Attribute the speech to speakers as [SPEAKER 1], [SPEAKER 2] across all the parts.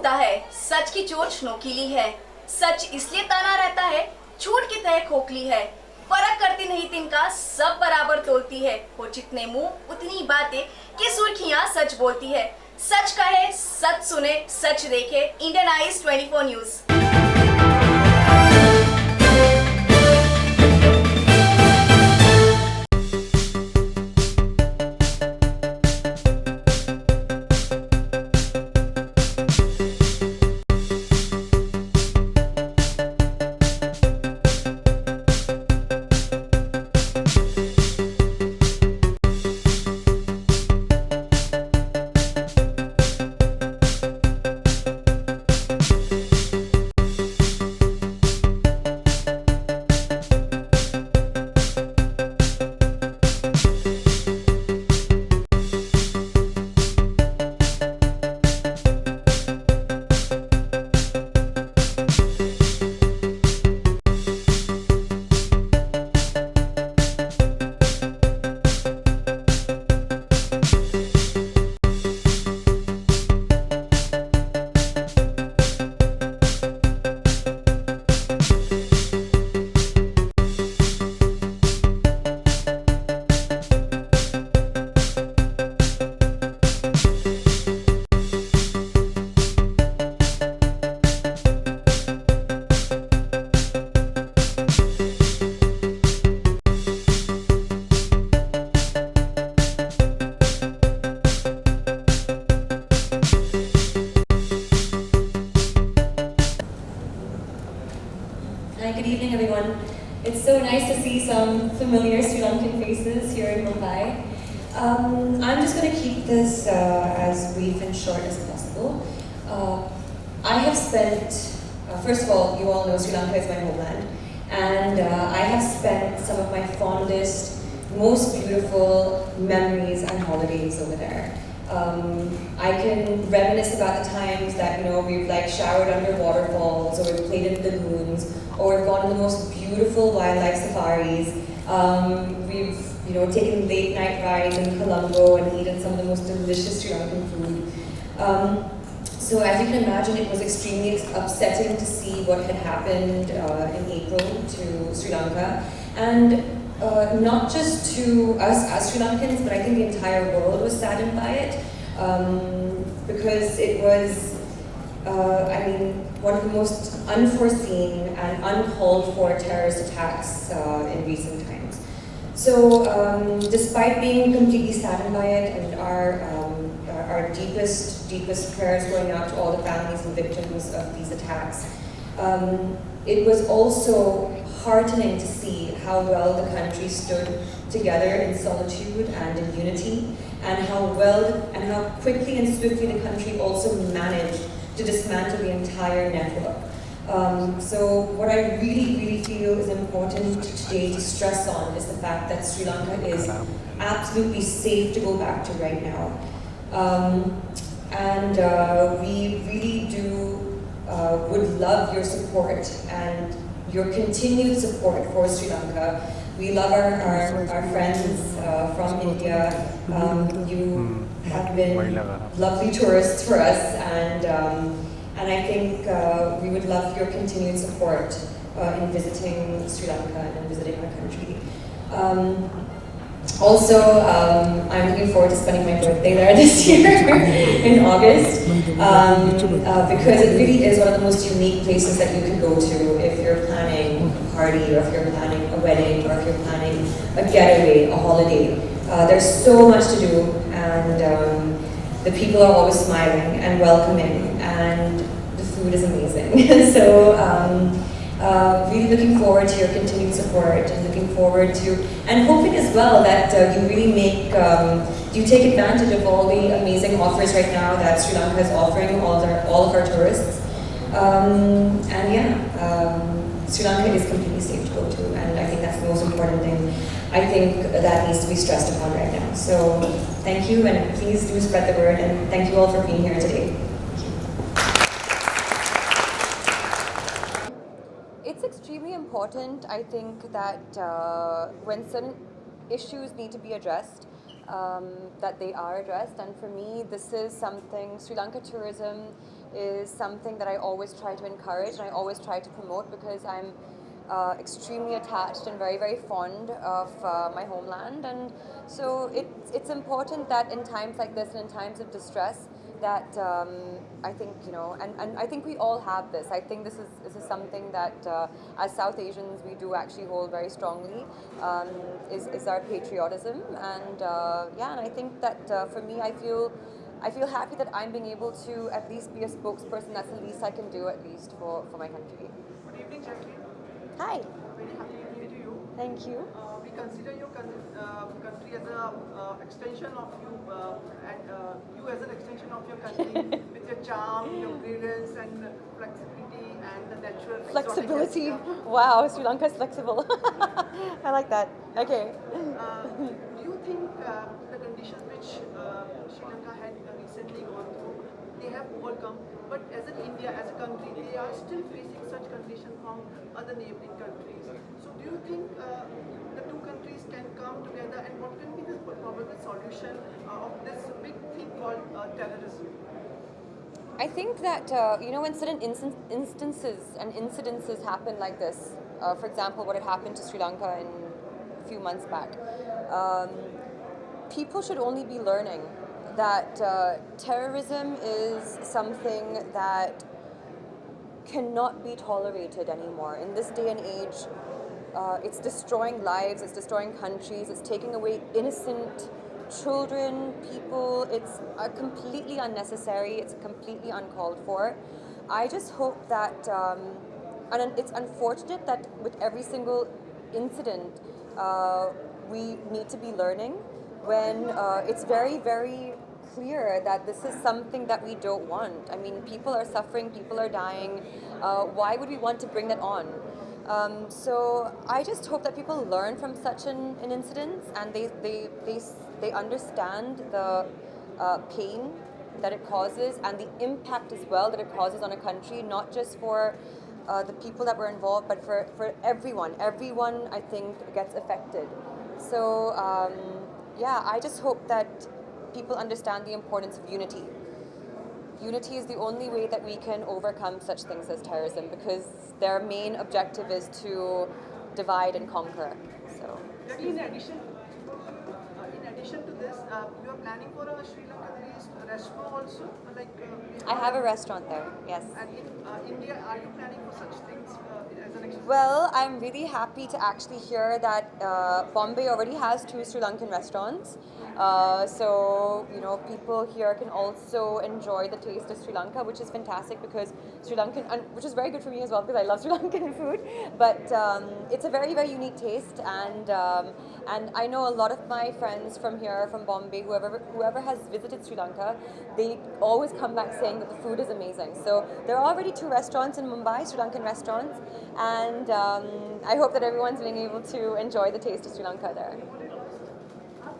[SPEAKER 1] होता है, सच की चोट नोकीली है। सच इसलिए ताना रहता है, झूठ की तह खोखली है। फर्क करती नहीं तिनका, सब बराबर तोलती है। हो जितने मुंह उतनी बातें कि सुर्खियां सच बोलती है। सच कहे, सच सुने, सच देखे। Indian eyes 24 news.
[SPEAKER 2] Hi, good evening everyone. It's so nice to see some familiar Sri Lankan faces here in Mumbai. I'm just going to keep this as brief and short as possible. I have spent, first of all, you all know Sri Lanka is my homeland, and I have spent some of my fondest, most beautiful memories and holidays over there. I can reminisce about the times that we've showered under waterfalls, or we've played in lagoons, or we've gone on the most beautiful wildlife safaris. We've taken late night rides in Colombo and eaten some of the most delicious Sri Lankan food. So as you can imagine, it was extremely upsetting to see what had happened in April to Sri Lanka, and not just to us as Sri Lankans, but I think the entire world was saddened by it, because it was, one of the most unforeseen and uncalled for terrorist attacks in recent times. So, despite being completely saddened by it, and our deepest prayers going out to all the families and victims of these attacks, it was also heartening to see how well the country stood together in solitude and in unity, and how quickly and swiftly the country also managed to dismantle the entire network. So what I really feel is important today to stress on is the fact that Sri Lanka is absolutely safe to go back to right now. We really would love your support and your continued support for Sri Lanka. We love our friends from India. You have been lovely tourists for us, and I think we would love your continued support in visiting Sri Lanka and visiting our country. Also, I'm looking forward to spending my birthday there this year in August, because it really is one of the most unique places that you can go to if you're planning a party, or if you're planning a wedding, or if you're planning a getaway, a holiday. There's so much to do, and the people are always smiling and welcoming, and the food is amazing. So really looking forward to your continued support, and looking forward to, and hoping as well that you really you take advantage of all the amazing offers right now that Sri Lanka is offering all of our tourists. Sri Lanka is completely safe to go to, and I think that's the most important thing. I think that needs to be stressed upon right now. So thank you, and please do spread the word, and thank you all for being here today.
[SPEAKER 3] It's extremely important, I think, that when certain issues need to be addressed, that they are addressed. And for me, this is something, Sri Lanka tourism is something that I always try to encourage and I always try to promote because I'm extremely attached and very, very fond of my homeland. And so it's important that in times like this and in times of distress, that I think, and I think we all have this. I think this is something that as South Asians we do actually hold very strongly, is our patriotism. And and I think that for me, I feel happy that I'm being able to at least be a spokesperson. That's the least I can do, at least for my country.
[SPEAKER 4] Good evening, Jacqueline.
[SPEAKER 3] Hi.
[SPEAKER 4] Very happy to meet you.
[SPEAKER 3] Thank you.
[SPEAKER 4] We consider your country as an extension of you, and you as an extension of your country with your charm, your brilliance, and flexibility, and the natural
[SPEAKER 3] Flexibility.
[SPEAKER 4] exotic.
[SPEAKER 3] Wow, Sri Lanka is flexible. I like that. Okay.
[SPEAKER 4] Do you think the conditions which Sri Lanka had recently gone through, they have overcome? But as in India, as a country, they are still facing such conditions from other neighboring countries. So do you think the two countries can come together, and what can be the probable solution of this big thing called terrorism?
[SPEAKER 3] I think that, when certain instances and incidences happen like this, for example, what had happened to Sri Lanka a few months back, people should only be learning that terrorism is something that cannot be tolerated anymore. In this day and age, it's destroying lives, it's destroying countries, it's taking away innocent children, people. It's completely unnecessary, it's completely uncalled for. I just hope that, and it's unfortunate that with every single incident, we need to be learning when it's very, very clear that this is something that we don't want. I mean, people are suffering, people are dying. Why would we want to bring that on? So I just hope that people learn from such an incident, and they understand the pain that it causes and the impact as well that it causes on a country, not just for the people that were involved, but for everyone. Everyone, I think, gets affected. So I just hope that people understand the importance of unity. Unity is the only way that we can overcome such things as terrorism, because their main objective is to divide and conquer. So.
[SPEAKER 4] In addition to this, you are planning for a Sri Lanka-based restaurant also?
[SPEAKER 3] I have a restaurant there, yes.
[SPEAKER 4] And in India, are you planning for such things as an extension?
[SPEAKER 3] Well, I'm really happy to actually hear that Bombay already has 2 Sri Lankan restaurants. So, people here can also enjoy the taste of Sri Lanka, which is fantastic because Sri Lankan, and which is very good for me as well because I love Sri Lankan food. But it's a very, very unique taste, and I know a lot of my friends from here, from Bombay, whoever has visited Sri Lanka, they always come back saying that the food is amazing. So there are already 2 restaurants in Mumbai, Sri Lankan restaurants, and I hope that everyone's being able to enjoy the taste of Sri Lanka there.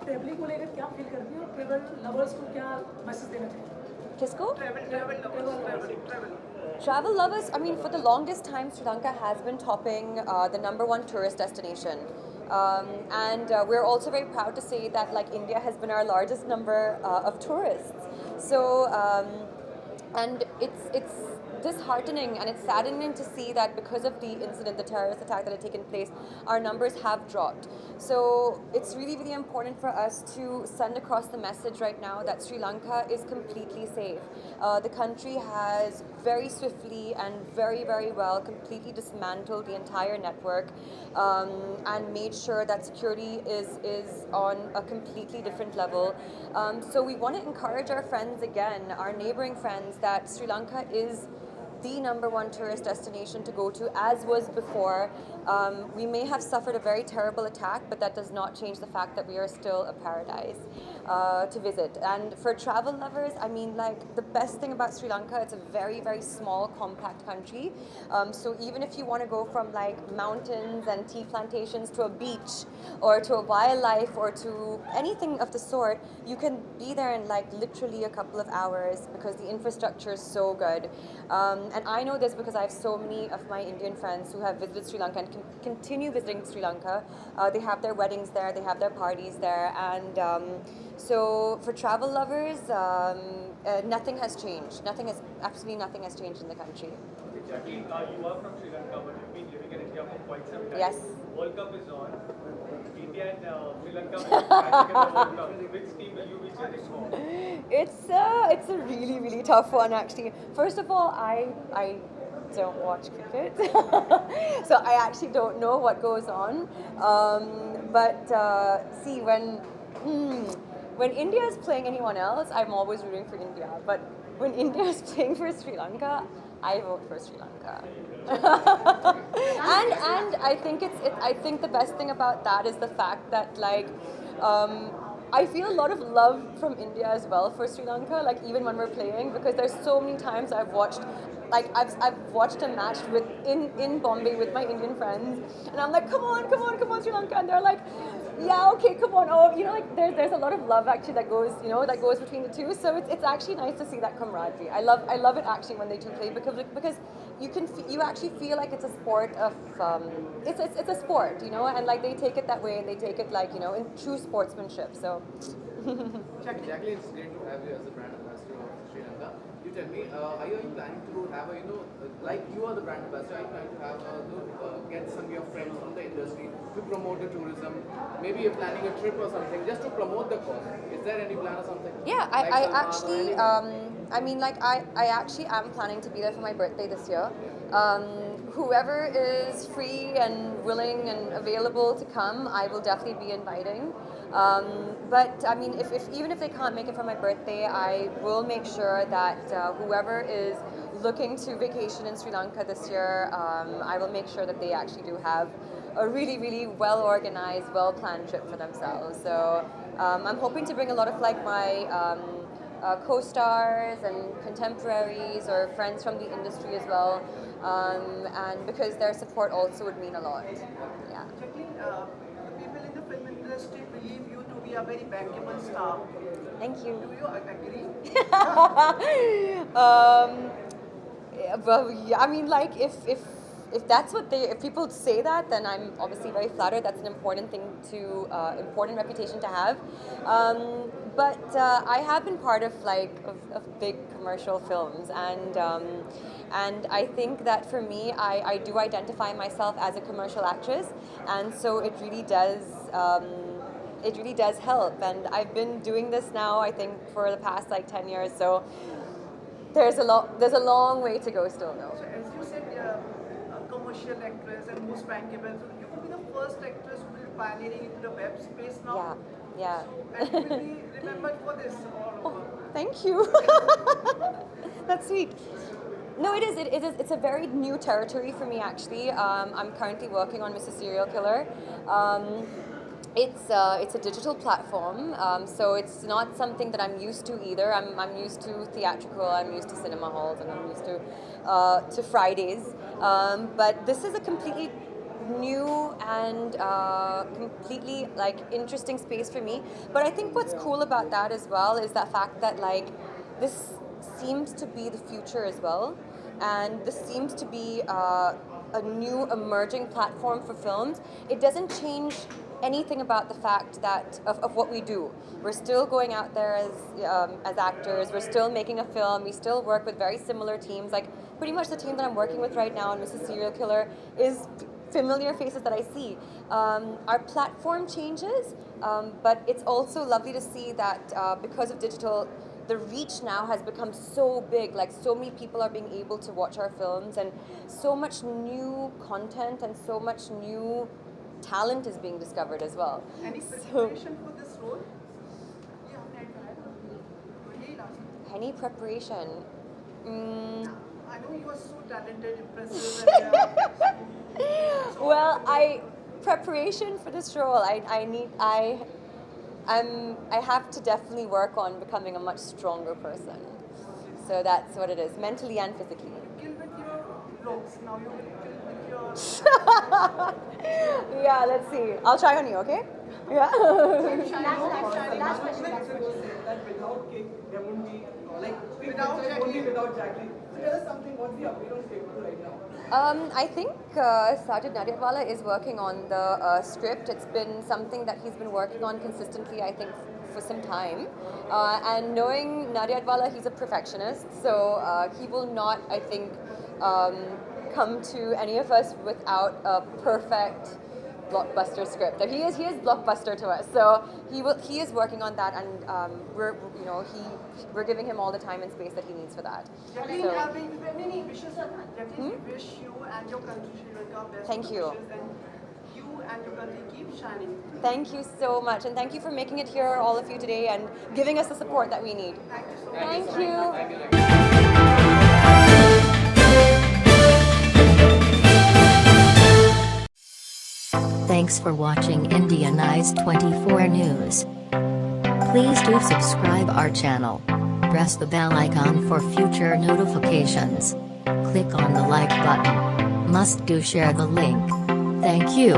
[SPEAKER 5] Travelling को लेकर क्या feel करती हो, travel lovers को क्या message देना चाहिए?
[SPEAKER 3] Kisko?
[SPEAKER 4] Travel.
[SPEAKER 3] Travel lovers, I mean, for the longest time, Sri Lanka has been topping the #1 tourist destination. And we're also very proud to say that, like, India has been our largest number of tourists. So, and it's disheartening and it's saddening to see that because of the incident, the terrorist attack that had taken place, our numbers have dropped. So it's really, really important for us to send across the message right now that Sri Lanka is completely safe. The country has very swiftly and very, very well completely dismantled the entire network and made sure that security is on a completely different level. So we want to encourage our friends again, our neighboring friends, that Sri Lanka is the #1 tourist destination to go to, as was before. We may have suffered a very terrible attack, but that does not change the fact that we are still a paradise to visit. And for travel lovers, I mean, like, the best thing about Sri Lanka, it's a very, very small, compact country. So even if you want to go from, like, mountains and tea plantations to a beach or to a wildlife or to anything of the sort, you can be there in, like, literally a couple of hours because the infrastructure is so good. And I know this because I have so many of my Indian friends who have visited Sri Lanka and continue visiting Sri Lanka. They have their weddings there, they have their parties there, and so for travel lovers, nothing has changed. Absolutely nothing has changed in the country.
[SPEAKER 6] Jacqueline, you are from Sri Lanka, but you've been living in India for quite some time.
[SPEAKER 3] Yes.
[SPEAKER 6] World Cup is on. India and Sri Lanka will be fighting in the World Cup. Which team will you be cheering for?
[SPEAKER 3] It's a really, really tough one, actually. First of all, I don't watch cricket, so I actually don't know what goes on. But see, when India is playing anyone else, I'm always rooting for India. But when India is playing for Sri Lanka, I vote for Sri Lanka. and I think the best thing about that is the fact that like I feel a lot of love from India as well for Sri Lanka, like even when we're playing, because there's so many times I've watched a match in Bombay with my Indian friends, and I'm like, come on Sri Lanka, and they're like, yeah, okay, come on. Oh, like there's a lot of love actually that goes between the two. So it's actually nice to see that camaraderie. I love it actually when they do play, because you actually feel like it's a sport of it's a sport, and like they take it that way, and they take it like in true sportsmanship. So
[SPEAKER 7] Jacqueline, it's great to have you as a brand ambassador of Sri Lanka. You tell me, are you planning to have a, like you are the brand ambassador, are you planning to have get some of your friends from the industry to promote the tourism? Maybe you're planning a trip or something just to promote the cause. Is there any plan or something?
[SPEAKER 3] yeah,
[SPEAKER 7] Like
[SPEAKER 3] I
[SPEAKER 7] Salman or
[SPEAKER 3] actually
[SPEAKER 7] anyone?
[SPEAKER 3] I actually am planning to be there for my birthday this year. Whoever is free and willing and available to come, I will definitely be inviting. But I mean, if even if they can't make it for my birthday, I will make sure that whoever is looking to vacation in Sri Lanka this year, I will make sure that they actually do have a really, really well organized, well planned trip for themselves. So I'm hoping to bring a lot of like my co-stars and contemporaries or friends from the industry as well, and because their support also would mean a lot. Yeah.
[SPEAKER 4] Jacqueline, the people in the film industry believe you to be a very bankable star.
[SPEAKER 3] Thank you.
[SPEAKER 4] Do you agree?
[SPEAKER 3] Well, yeah, I mean, like if that's what if people say that, then I'm obviously very flattered. That's an important thing important reputation to have. But I have been part of big commercial films, and I think that for me, I do identify myself as a commercial actress, and so it really does. It really does help, and I've been doing this now, I think, for the past 10 years. So there's a long way to go still, though.
[SPEAKER 4] So as you said, a commercial actress and most bankable, so you will be the first actress who will be pioneering into the web space now.
[SPEAKER 3] Yeah.
[SPEAKER 4] So, and you will be remembered for this all over.
[SPEAKER 3] Thank you. That's sweet. No, it is. It's a very new territory for me, actually. I'm currently working on Mrs. Serial Killer. It's a digital platform, so it's not something that I'm used to either. I'm used to theatrical, I'm used to cinema halls, and I'm used to Fridays. But this is a completely new and completely interesting space for me. But I think what's cool about that as well is the fact that this seems to be the future as well, and this seems to be a new emerging platform for films. It doesn't change anything about the fact that of what we do. We're still going out there as actors. We're still making a film. We still work with very similar teams. Pretty much the team that I'm working with right now on Mrs. Serial Killer is familiar faces that I see. Our platform changes, but it's also lovely to see that because of digital, the reach now has become so big. So many people are being able to watch our films, and so much new content and so much new talent is being discovered as well.
[SPEAKER 4] Any preparation for this role?
[SPEAKER 3] Any preparation?
[SPEAKER 4] I know you are so talented, impressive, and
[SPEAKER 3] Well, preparation for this role, I have to definitely work on becoming a much stronger person. So that's what it is, mentally and physically.
[SPEAKER 4] kill with your looks. Now you will kill with your.
[SPEAKER 3] Yeah, let's see. I'll try on you, okay? Yeah.
[SPEAKER 5] Last question.
[SPEAKER 8] That without there won't be like
[SPEAKER 4] Without
[SPEAKER 8] only
[SPEAKER 4] Jacqueline.
[SPEAKER 8] without Jacqueline. So tell us something. What's the update on table right now?
[SPEAKER 3] I think Sajid Nadyatwala is working on the script. It's been something that he's been working on consistently, I think, for some time. And knowing Nadyatwala, he's a perfectionist, so he will not, I think, come to any of us without a perfect blockbuster script. He is blockbuster to us, so he is working on that, and we're giving him all the time and space that he needs for that.
[SPEAKER 4] Jacqueline,
[SPEAKER 3] So,
[SPEAKER 4] have been many wishes. Jacqueline, we wish you and your country Sri Lanka best
[SPEAKER 3] Thank you.
[SPEAKER 4] wishes, and you and your country keep shining.
[SPEAKER 3] thank you so much, and thank you for making it here, all of you today, and giving us the support that we need.
[SPEAKER 4] Thank you so much.
[SPEAKER 3] Thank you.
[SPEAKER 7] Thank you, Jacqueline.
[SPEAKER 9] Thanks for watching Indian Eyes 24 News. Please do subscribe our channel. Press the bell icon for future notifications. Click on the like button. Must do share the link. Thank you.